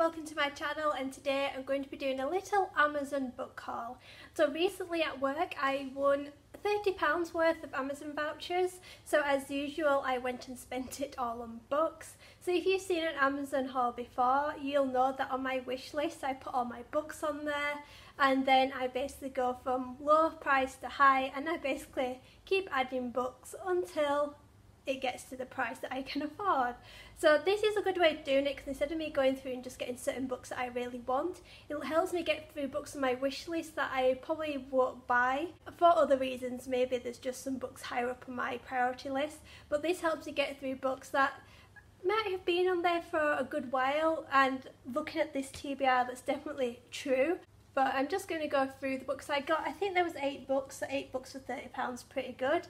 welcome to my channel, and today I'm going to be doing a little Amazon book haul. So recently at work I won £30 worth of Amazon vouchers, so as usual I went and spent it all on books. So if you've seen an Amazon haul before, you'll know that on my wish list I put all my books on there, and then I basically go from low price to high, and I basically keep adding books until it gets to the price that I can afford. So this is a good way of doing it, because instead of me going through and just getting certain books that I really want, it helps me get through books on my wish list that I probably won't buy for other reasons. Maybe there's just some books higher up on my priority list, but this helps me get through books that might have been on there for a good while. And looking at this TBR, that's definitely true. But I'm just going to go through the books I got. I think there was 8 books, so 8 books for £30, pretty good.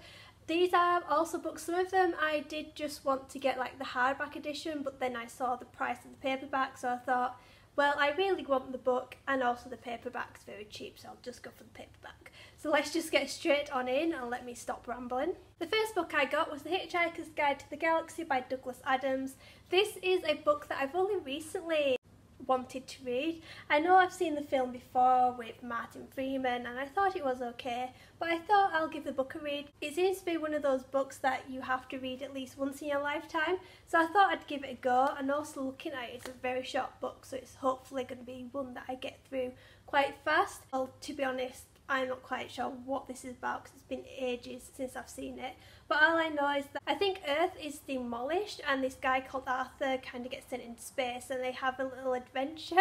These are also books, some of them I did just want to get like the hardback edition, but then I saw the price of the paperback, so I thought, well, I really want the book, and also the paperback's very cheap, so I'll just go for the paperback. So let's just get straight on in and let me stop rambling. The first book I got was The Hitchhiker's Guide to the Galaxy by Douglas Adams. This is a book that I've only recently wanted to read. I know I've seen the film before with Martin Freeman and I thought it was okay, but I thought I'll give the book a read. It seems to be one of those books that you have to read at least once in your lifetime, so I thought I'd give it a go. And also looking at it, it's a very short book, so it's hopefully going to be one that I get through quite fast. Well, to be honest, I'm not quite sure what this is about because it's been ages since I've seen it, but all I know is that I think Earth is demolished and this guy called Arthur kind of gets sent into space and they have a little adventure.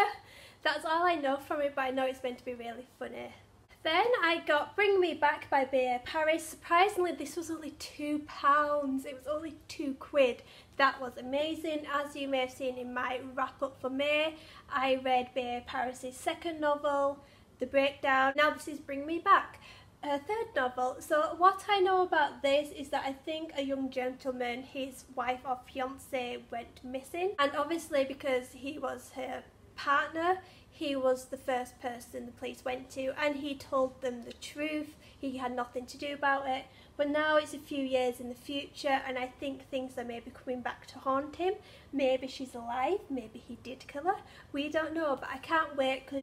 That's all I know from it, but I know it's meant to be really funny. Then I got Bring Me Back by B.A. Paris. Surprisingly, this was only £2. It was only £2. That was amazing. As you may have seen in my wrap up for May, I read B.A. Paris's second novel, The Breakdown. Now this is Bring Me Back, her third novel. So what I know about this is that I think a young gentleman, his wife or fiance, went missing, and obviously because he was her partner, he was the first person the police went to, and he told them the truth. He had nothing to do about it, but now it's a few years in the future and I think things are maybe coming back to haunt him. Maybe she's alive, maybe he did kill her, we don't know, but I can't wait because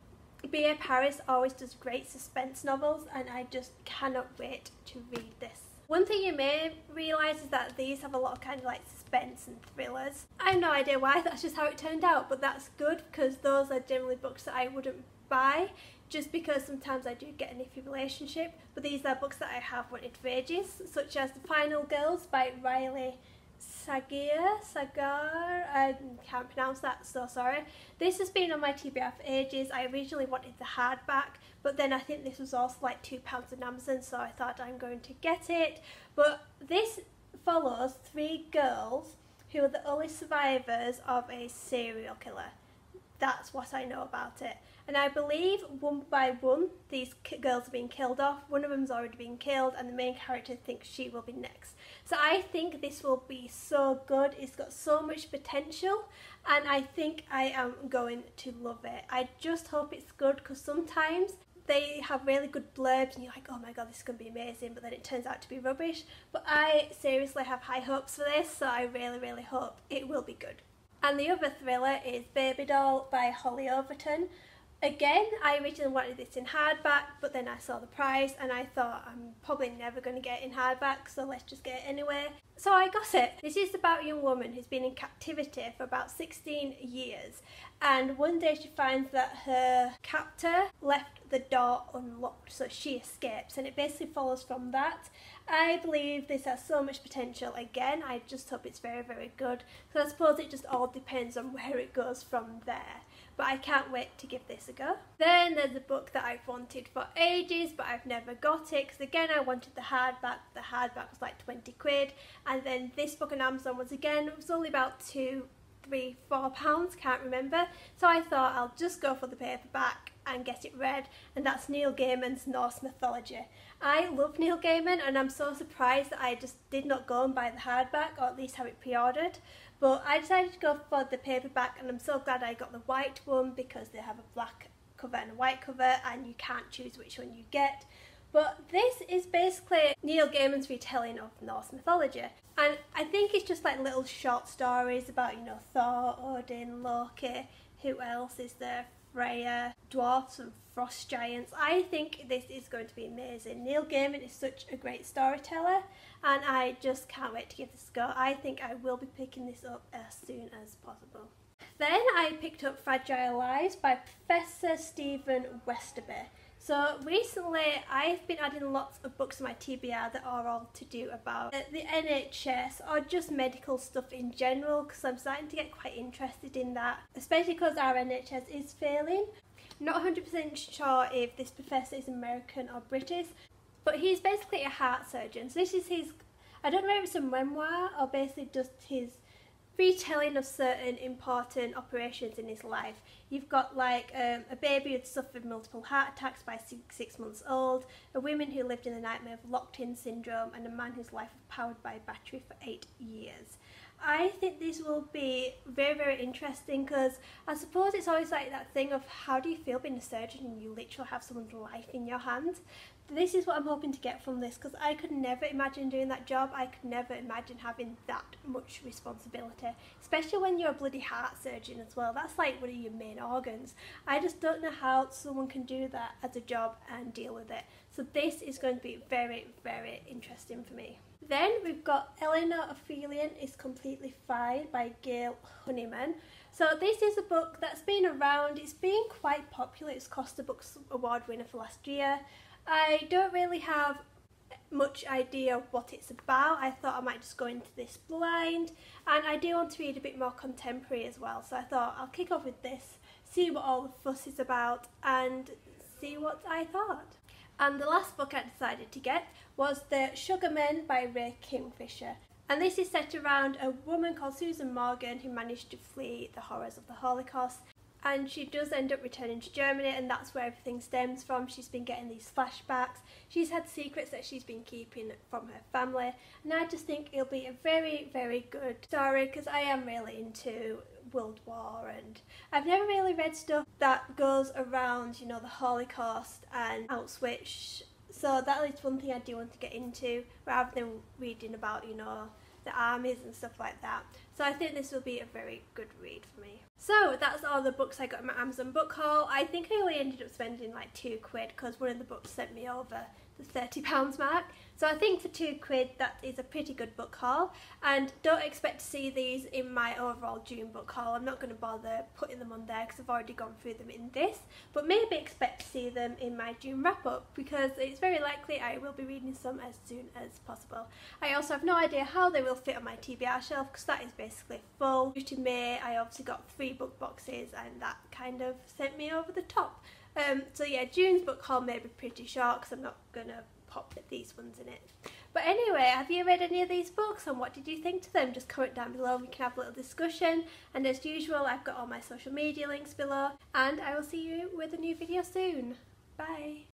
B.A. Paris always does great suspense novels and I just cannot wait to read this. One thing you may realise is that these have a lot of kind of like suspense and thrillers. I have no idea why, that's just how it turned out, but that's good because those are generally books that I wouldn't buy just because sometimes I do get an iffy relationship, but these are books that I have wanted for ages, such as The Final Girls by Riley Sagar, I can't pronounce that, so sorry. This has been on my TBR for ages. I originally wanted the hardback, but then I think this was also like £2 on Amazon, so I thought I'm going to get it. But this follows 3 girls who are the only survivors of a serial killer. That's what I know about it. And I believe one by one these girls are being killed off. One of them's already been killed and the main character thinks she will be next. So I think this will be so good. It's got so much potential and I think I am going to love it. I just hope it's good because sometimes they have really good blurbs and you're like, oh my god, this is going to be amazing, but then it turns out to be rubbish. But I seriously have high hopes for this, so I really hope it will be good. And the other thriller is Baby Doll by Holly Overton. Again, I originally wanted this in hardback, but then I saw the price and I thought I'm probably never going to get it in hardback, so let's just get it anyway. So I got it. This is about a young woman who's been in captivity for about 16 years, and one day she finds that her captor left the door unlocked, so she escapes, and it basically follows from that. I believe this has so much potential. Again, I just hope it's very good, so I suppose it just all depends on where it goes from there. But I can't wait to give this a go. Then there's a book that I've wanted for ages but I've never got it because again I wanted the hardback. The hardback was like £20, and then this book on Amazon was again, it was only about £2, £3, £4, can't remember. So I thought I'll just go for the paperback and get it read, and that's Neil Gaiman's Norse Mythology. I love Neil Gaiman and I'm so surprised that I just did not go and buy the hardback, or at least have it pre-ordered. But I decided to go for the paperback and I'm so glad I got the white one because they have a black cover and a white cover and you can't choose which one you get. But this is basically Neil Gaiman's retelling of Norse mythology. And I think it's just like little short stories about, you know, Thor, Odin, Loki, who else is there? Freya, dwarfs and frost giants. I think this is going to be amazing. Neil Gaiman is such a great storyteller and I just can't wait to give this a go. I think I will be picking this up as soon as possible. Then I picked up Fragile Lives by Professor Stephen Westerby. So recently I've been adding lots of books to my TBR that are all to do about the NHS or just medical stuff in general, because I'm starting to get quite interested in that, especially because our NHS is failing. Not 100% sure if this professor is American or British, but he's basically a heart surgeon. So this is his, I don't know if it's a memoir or basically just his retelling of certain important operations in his life. You've got like a baby who'd suffered multiple heart attacks by 6 months old, a woman who lived in the nightmare of locked-in syndrome, and a man whose life was powered by a battery for 8 years. I think this will be very, very interesting because I suppose it's always like that thing of how do you feel being a surgeon and you literally have someone's life in your hands. This is what I'm hoping to get from this, because I could never imagine doing that job. I could never imagine having that much responsibility, especially when you're a bloody heart surgeon as well. That's like one of your main organs. I just don't know how someone can do that as a job and deal with it. So this is going to be very, very interesting for me. Then we've got Eleanor Ophelia is Completely Fine by Gail Honeyman. So this is a book that's been around. It's been quite popular. It's Costa Books Award winner for last year. I don't really have much idea of what it's about. I thought I might just go into this blind, and I do want to read a bit more contemporary as well, so I thought I'll kick off with this, see what all the fuss is about and see what I thought. And the last book I decided to get was The Sugar Men by Ray Kingfisher, and this is set around a woman called Susan Morgan who managed to flee the horrors of the Holocaust. And she does end up returning to Germany, and that's where everything stems from. She's been getting these flashbacks. She's had secrets that she's been keeping from her family. And I just think it'll be a very, very good story, because I am really into World War, and I've never really read stuff that goes around, you know, the Holocaust and Auschwitz. So that is one thing I do want to get into, rather than reading about, you know, the armies and stuff like that. So I think this will be a very good read for me. So that's all the books I got in my Amazon book haul. I think I only ended up spending like £2 because one of the books sent me over the £30 mark. So I think for £2 that is a pretty good book haul, and don't expect to see these in my overall June book haul. I'm not going to bother putting them on there because I've already gone through them in this, but maybe expect to see them in my June wrap up, because it's very likely I will be reading some as soon as possible. I also have no idea how they will fit on my TBR shelf because that is basically full. Due to May I obviously got 3 book boxes and that kind of sent me over the top. So yeah, June's book haul may be pretty short because I'm not going to pop these ones in it. But anyway, have you read any of these books and what did you think to them? Just comment down below and we can have a little discussion. And as usual, I've got all my social media links below, and I will see you with a new video soon. Bye!